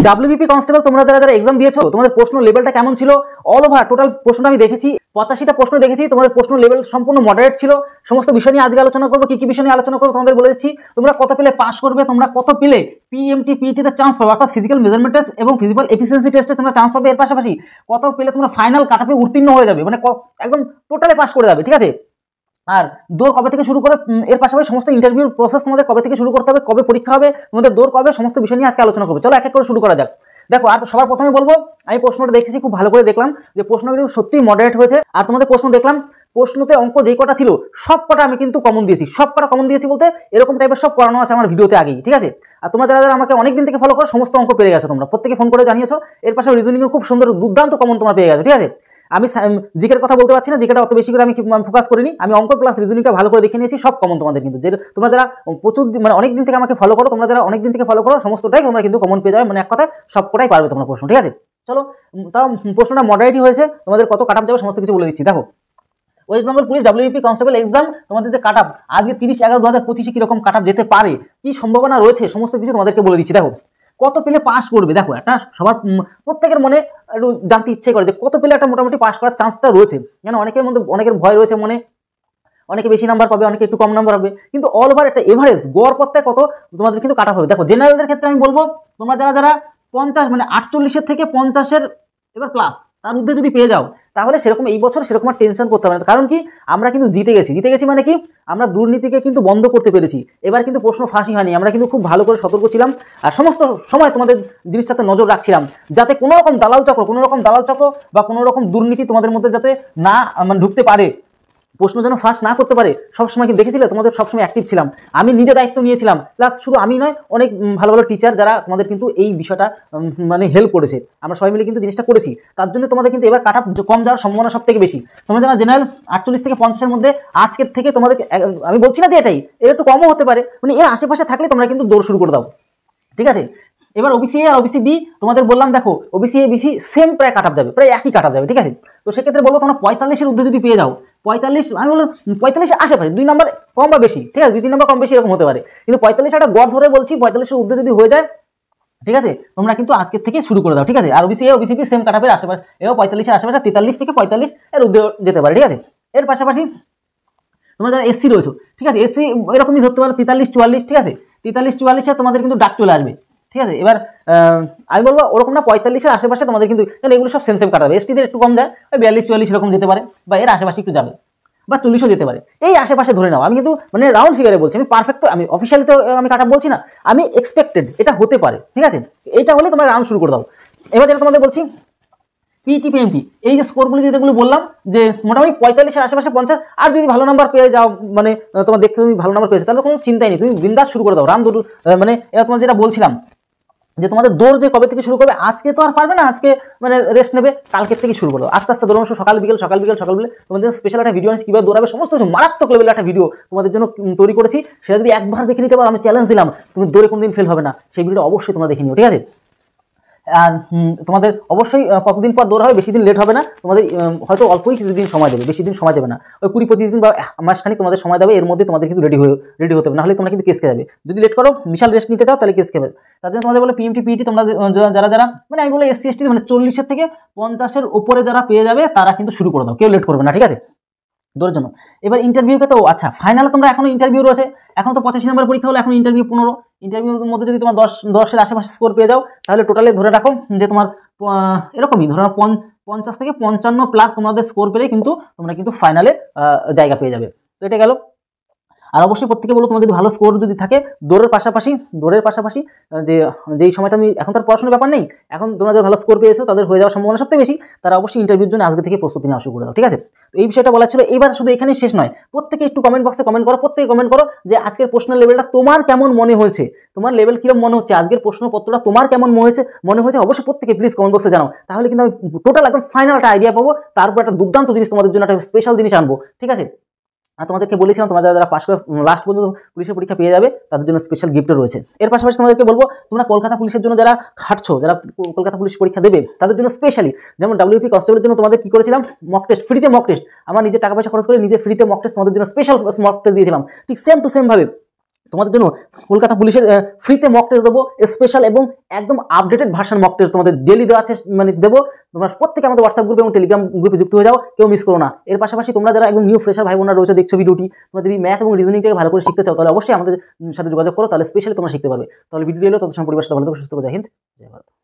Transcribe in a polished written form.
WBP constable তোমরা যারা যারা এক্সাম দিয়েছো তোমাদের প্রশ্ন লেভেলটা কেমন ছিল? অল ওভার টোটাল প্রশ্নটা আমি দেখেছি, 85টা প্রশ্ন দেখেছি। তোমাদের প্রশ্ন লেভেল সম্পূর্ণ মডারেট ছিল। সমস্ত বিষয় নিয়ে আজকে আলোচনা করবো। কি বিষয় নিয়ে আলোচনা করবো তোমাদের বলে দিচ্ছি। তোমরা কত পেলে পাস করবে, তোমরা কত পেলে পিএমটি পিইটিতে চান্স পাবে, অর্থাৎ ফিজিক্যাল মেজারমেন্ট টেস্ট এবং ফিজিক্যাল এফিসিয়েন্সি টেস্টে তোমরা চান্স পাবে। এর পাশাপাশি কত পেলে তোমরা ফাইনাল কাটআপে উত্তীর্ণ হয়ে যাবে, মানে একদম টোটালে পাস করে যাবে, ঠিক আছে। আর দৌড় কবে থেকে শুরু করে, এর পাশাপাশি সমস্ত ইন্টারভিউর প্রসেস তোমাদের কবে থেকে শুরু করতে হবে, কবে পরীক্ষা হবে, তোমাদের দৌড় কবে, সমস্ত বিষয় নিয়ে আজকে আলোচনা করবো। চলো এক এক করে শুরু করা যাক। দেখো, আর সবার প্রথমে বলবো, আমি প্রশ্নটা দেখেছি, খুব ভালো করে দেখলাম যে প্রশ্ন কিন্তু সত্যিই মডারেট হয়েছে। আর তোমাদের প্রশ্ন দেখলাম, প্রশ্নতে অঙ্ক যে কটা ছিল সব কটা আমি কিন্তু কমন দিয়েছি। সব কটা কমন দিয়েছি বলতে এরকম টাইপের সব করানো আছে আমার ভিডিওতে আগেই, ঠিক আছে। আর তোমরা যারা যারা আমাকে অনেকদিন থেকে ফলো করো সমস্ত অঙ্ক পেয়ে গেছো, তোমরা প্রত্যেকে ফোন করে জানিয়েছো। এর পাশে রিজনিংও খুব সুন্দর দুর্দান্ত কমন তোমরা পেয়ে গেছো, ঠিক আছে। আমি জিকের কথা বলতে পারছি না, জিকেটা অত বেশি করে আমি ফোকাস করিনি। আমি অঙ্ক প্লাস রিজনিংটা ভালো করে দেখে নিয়েছি, সব কমন তোমাদের কিন্তু। যে তোমরা যারা প্রচুর মানে অনেক দিন থেকে আমাকে ফলো করো, তোমরা যারা অনেক দিন থেকে ফলো করো সমস্তটাই তোমরা কিন্তু কমন পেয়ে যাবে, মানে এক কথা সবকটাই পারবে তোমরা প্রশ্ন, ঠিক আছে। চলো, তাও প্রশ্নটা মডারেটই হয়েছে। তোমাদের কত কাট আপ যাবে সমস্ত কিছু বলে দিচ্ছি। দেখো, West Bengal police WBP constable exam তোমাদের যে কাট আপ আজকে 30/11/2025 কিরকম কাট আপ যেতে পারে, কি সম্ভাবনা রয়েছে, সমস্ত কিছু তোমাদেরকে বলে দিচ্ছি। দেখো, কত পেলে পাস করবে। দেখো, একটা সবার প্রত্যেকের মনে একটু জানতে ইচ্ছে করে যে কত পেলে একটা মোটামুটি পাস করার চান্সটা রয়েছে। কেন অনেকের মধ্যে অনেকের ভয় রয়েছে মনে, অনেকে বেশি নাম্বার পাবে, অনেকে একটু কম নাম্বার পাবে, কিন্তু অল ওভার একটা এভারেজ গড় পত্তে কত তোমাদের কিন্তু কাট আপ হবে। দেখো, জেনারেলদের ক্ষেত্রে আমি বলবো তোমরা যারা যারা 50 মানে 48 থেকে 50 এবার প্লাস তার মধ্যে যদি পেয়ে যাও তাহলে সেরকম এই বছর সেরকম আর টেনশন করতে হবে না। কারণ কি, আমরা কিন্তু জিতে গেছি মানে কি, আমরা দুর্নীতিকে কিন্তু বন্ধ করতে পেরেছি। এবার কিন্তু প্রশ্ন ফাঁসি হয়নি, আমরা কিন্তু খুব ভালো করে সতর্ক ছিলাম আর সমস্ত সময় তোমাদের জিনিসটাতে নজর রাখছিলাম যাতে কোনো রকম দালাল চক্র বা কোনো রকম দুর্নীতি তোমাদের মধ্যে যাতে না মানে ঢুকতে পারে, প্রশ্ন যেন ফাঁস না করতে পারে। সবসময় কিন্তু দেখেছিলে তোমাদের সবসময় অ্যাক্টিভ ছিলাম, আমি নিজে দায়িত্ব নিয়েছিলাম, প্লাস শুধু আমি নয় অনেক ভালো ভালো টিচার যারা তোমাদের কিন্তু এই বিষয়টা মানে হেল্প করেছে, আমরা সবাই মিলে কিন্তু জিনিসটা করেছি। তার জন্য তোমাদের কিন্তু এবার কাট আপ কম যাওয়ার সম্ভাবনা সব থেকে বেশি। তোমরা যারা জেনারেল 48 থেকে 50 মধ্যে আজকের থেকে তোমাদের, আমি বলছি না যে এটাই, এর একটু কমও হতে পারে, মানে এর আশেপাশে থাকলে তোমরা কিন্তু দৌড় শুরু করে দাও, ঠিক আছে। এবার ওবিসি এ আর ওবিসি বি তোমাদের বললাম, দেখো ওবিসি এ বিসি সেম প্রায় কাট আপ যাবে, প্রায় একই কাট আপ যাবে, ঠিক আছে। তো সেক্ষেত্রে বলবো তোমরা 45-এর ঊর্ধ্বে যদি পেয়ে যাও, 45 আমি বলবো 45-এর আশেপাশে 2 নাম্বার কম বা বেশি, ঠিক আছে, 2-3 নাম্বার কম বেশি এরকম হতে পারে, কিন্তু 45 একটা গড় ধরে বলছি, 45-এর ঊর্ধ্বে যদি হয়ে যায়, ঠিক আছে, তোমরা কিন্তু আজকের থেকে শুরু করে দাও, ঠিক আছে। আর OBC A OBC B same কাট আপের আশেপাশে, এও 45-এর আশেপাশে 43 থেকে 45 এর ঊর্ধ্বে যেতে পারে, ঠিক আছে। এর পাশাপাশি তোমরা যারা এসসি রয়েছো, ঠিক আছে, এসসি এরকমই ধরতে পারো 43-44, ঠিক আছে, 43-44-এ তোমাদের কিন্তু ডাক চলে আসবে, ঠিক আছে। এবার আমি বলবো ওরকম না, 45-এর আশেপাশে তোমাদের কিন্তু, কারণ এগুলো সব সেম কাটাবে। এসটিদের একটু কম যায়, 42-44 এরকম যেতে পারে, বা এর আশেপাশে একটু যাবে, বা 40ও যেতে পারে, এই আশেপাশে ধরে নাও। আমি কিন্তু মানে রাউন্ড ফিগারে বলছি, আমি পারফেক্ট তো, আমি অফিসিয়ালি তো আমি কাটা বলছি না, আমি এক্সপেক্টেড এটা হতে পারে, ঠিক আছে। এইটা হলে তোমরা রাউন্ড শুরু করে দাও। এবার যেটা তোমাদের বলছি পিটি পিএমটি, এই যে স্কোরগুলো যেগুলো বললাম যে মোটামুটি 45-এর আশেপাশে 50, আর যদি ভালো নাম্বার পেয়ে যাও, মানে তোমার দেখছো তুমি ভালো নাম্বার পেয়েছো, তাহলে কোনো চিন্তাই নেই, তুমি বিন্দাস শুরু করে দাও রান দৌড়। মানে এবার তোমার যেটা বলছিলাম যে তোমাদের দৌড় যে কবে থেকে শুরু করবে, আজকে তো আর পারবে না, আজকে মানে রেস্ট নেবে, কালকের থেকে শুরু করো আস্তে আস্তে দৌড়ানো, সকাল বিকেল তোমাদের জন্য স্পেশাল একটা ভিডিও আছে, কীভাবে দৌড়াবে সমস্ত কিছু মারাত্মক লেভেলের একটা ভিডিও তোমাদের জন্য তৈরি করেছি। সেটা যদি একবার দেখে নিতে পারো, আমি চ্যালেঞ্জ দিলাম, তুমি দৌড়ে কোনোদিন ফেল হবে না, সেই ভিডিওটা অবশ্যই তোমরা দেখে নিও, ঠিক আছে। আর তোমাদের অবশ্যই কতদিন পর দৌড় হবে, বেশি দিন লেট হবে না, তোমাদের হয়তো অল্পই কিছুদিন সময় দেবে, বেশি দিন সময় দেবে না, ওই 20-25 দিন বা মাসখানি তোমাদের সময় দেবে, এর মধ্যে তোমাদের কিন্তু রেডি হতে হবে, নাহলে তোমরা কিন্তু কেস খেয়ে যাবে। যদি লেট করো, বিশাল রেস্ট নিতে চাও, তাহলে কেস খেয়ে। তার জন্য তোমাদের বলে পিএমটি পিইটি তোমরা যারা যারা মানে আমি বলে এসসি এসটি মানে 40 থেকে 50 ওপরে যারা পেয়ে যাবে তারা কিন্তু শুরু করে দাও, কেউ লেট করবে না, ঠিক আছে, দৌড়ের জন্য। এবার ইন্টারভিউকে তো আচ্ছা ফাইনালে তোমরা এখনো ইন্টারভিউ রয়েছে, এখন তো 85 নম্বর পরীক্ষা হলো, এখন ইন্টারভিউ 15, ইন্টারভিউর মধ্যে যদি তোমার 10-এর আশেপাশে স্কোর পেয়ে যাও, তাহলে টোটালে ধরে রাখো যে তোমার এরকমই ধরে 50 থেকে 55 প্লাস তোমাদের স্কোর পেলে কিন্তু তোমরা কিন্তু ফাইনালে জায়গা পেয়ে যাবে। তো এটা গেল। আর অবশ্যই প্রত্যেকে বলো, তোমার যদি ভালো স্কোর যদি থাকে দৌড়ের পাশাপাশি যেই সময়টা আমি এখন তার পড়াশোনার ব্যাপার নেই, এখন তোমরা যারা ভালো স্কোর পেয়েছো তাদের হয়ে যাওয়ার সম্ভাবনা সবথেকে বেশি, তারা অবশ্যই ইন্টারভিউর জন্য আজকে থেকে প্রস্তুতি নেওয়া শুরু করে দাও, ঠিক আছে। তো এই বিষয়টা বলা ছিল। এবার শুধু এখানেই শেষ নয়, প্রত্যেকে একটু কমেন্ট বক্সে কমেন্ট করো, প্রত্যেকে কমেন্ট করো যে আজকের প্রশ্নের লেভেলটা তোমার কেমন মনে হয়েছে, তোমার লেভেল কিরকম মনে হচ্ছে, আজকের প্রশ্নপত্রটা তোমার কেমন মনে হয়েছে অবশ্যই প্রত্যেকে প্লিজ কমেন্ট বক্সে জানাও, তাহলে কিন্তু আমি টোটাল একদম ফাইনাল একটা আইডিয়া পাবো, তারপর একটা দুর্দান্ত জিনিস তোমাদের জন্য একটা স্পেশাল জিনিস আনবো, ঠিক আছে। আর তোমাদেরকে বলেছিলাম তোমরা যারা পাস করে লাস্ট পর্যন্ত পুলিশের পরীক্ষা পেয়ে যাবে তাদের জন্য স্পেশাল গিফটও রয়েছে। এর পাশাপাশি তোমাদেরকে বলবো, তোমরা কলকাতা পুলিশের জন্য যারা খাটছো, যারা কলকাতা পুলিশ পরীক্ষা দেবে তাদের জন্য স্পেশালি, যেমন ডাব্লিউপি কনস্টেবলের জন্য তোমাদের কি করেছিলাম, মক টেস্ট, ফ্রিতে মক টেস্ট, আমার নিজে টাকা পয়সা খরচ করে নিজে ফ্রিতে মক টেস্ট তোমাদের জন্য স্পেশাল মক টেস্ট দিয়েছিলাম, ঠিক সেম টু সেম ভাবে তোমাদের জন্য কলকাতা পুলিশের ফ্রিতে মক টেস্ট দেবো, স্পেশাল এবং একদম আপডেটেড ভার্সন মক টেস্ট তোমাদের ডেলি দেওয়া আছে, মানে দেবো। তোমরা প্রত্যেকে আমাদের হোয়াটসঅ্যাপ গ্রুপে এবং টেলিগ্রাম গ্রুপে যুক্ত হয়ে যাও, কেউ মিস করো না। এর পাশাপাশি তোমরা যারা একদম নিউ ফ্রেশার ভাই বোনরা রয়েছে দেখছো ভিডিওটি, তোমরা যদি ম্যাথ এবং রিজনিংটাকে ভালো করে শিখতে চাও তাহলে অবশ্যই আমাদের সাথে যোগাযোগ করো, তাহলে স্পেশালি তোমরা শিখতে পারবে। তাহলে ভিডিও এলো, তত সময় পরিবেশটা ভালো থাকো, সুস্থ থাকো, জয় হিন্দ, জয় ভারত।